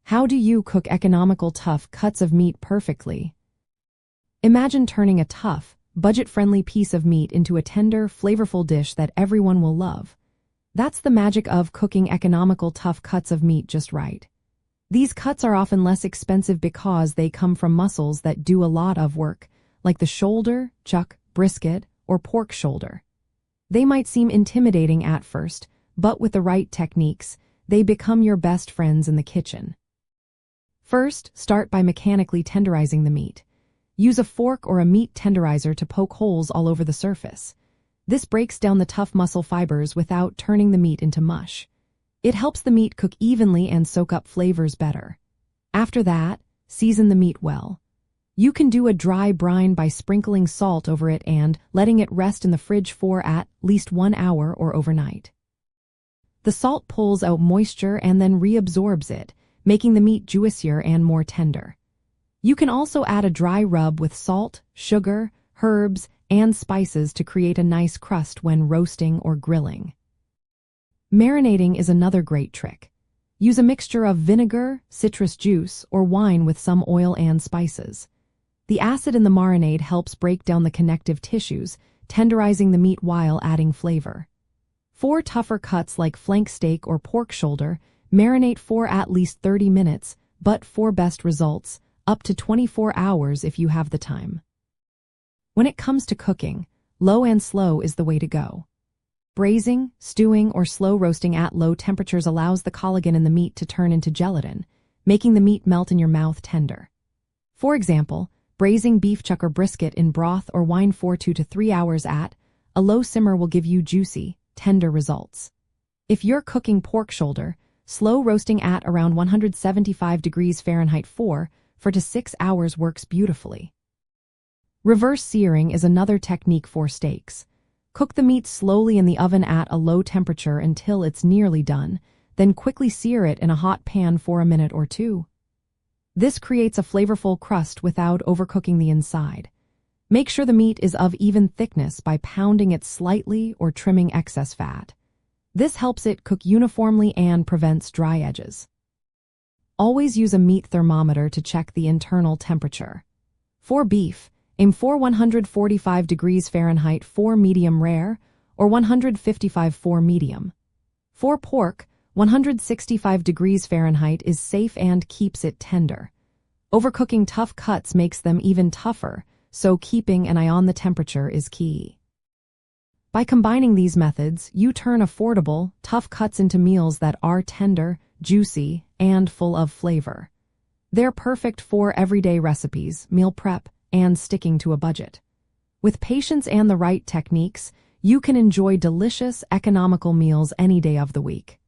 How do you cook economical tough cuts of meat perfectly? Imagine turning a tough, budget-friendly piece of meat into a tender, flavorful dish that everyone will love. That's the magic of cooking economical tough cuts of meat just right. These cuts are often less expensive because they come from muscles that do a lot of work, like the shoulder, chuck, brisket, or pork shoulder. They might seem intimidating at first, but with the right techniques, they become your best friends in the kitchen. First, start by mechanically tenderizing the meat. Use a fork or a meat tenderizer to poke holes all over the surface. This breaks down the tough muscle fibers without turning the meat into mush. It helps the meat cook evenly and soak up flavors better. After that, season the meat well. You can do a dry brine by sprinkling salt over it and letting it rest in the fridge for at least 1 hour or overnight. The salt pulls out moisture and then reabsorbs it, making the meat juicier and more tender. You can also add a dry rub with salt, sugar, herbs, and spices to create a nice crust when roasting or grilling. Marinating is another great trick. Use a mixture of vinegar, citrus juice, or wine with some oil and spices. The acid in the marinade helps break down the connective tissues, tenderizing the meat while adding flavor. For tougher cuts like flank steak or pork shoulder, marinate for at least 30 minutes, but for best results, up to 24 hours if you have the time. When it comes to cooking, low and slow is the way to go. Braising, stewing, or slow roasting at low temperatures allows the collagen in the meat to turn into gelatin, making the meat melt in your mouth tender. For example, braising beef chuck or brisket in broth or wine for 2 to 3 hours at a low simmer will give you juicy, tender results. If you're cooking pork shoulder, slow roasting at around 175 degrees Fahrenheit 4 to 6 hours works beautifully. Reverse searing is another technique for steaks. Cook the meat slowly in the oven at a low temperature until it's nearly done, then quickly sear it in a hot pan for a minute or two. This creates a flavorful crust without overcooking the inside. Make sure the meat is of even thickness by pounding it slightly or trimming excess fat. This helps it cook uniformly and prevents dry edges. Always use a meat thermometer to check the internal temperature. For beef, aim for 145 degrees Fahrenheit for medium rare or 155 for medium. For pork, 165 degrees Fahrenheit is safe and keeps it tender. Overcooking tough cuts makes them even tougher, so keeping an eye on the temperature is key. By combining these methods, you turn affordable, tough cuts into meals that are tender, juicy, and full of flavor. They're perfect for everyday recipes, meal prep, and sticking to a budget. With patience and the right techniques, you can enjoy delicious, economical meals any day of the week.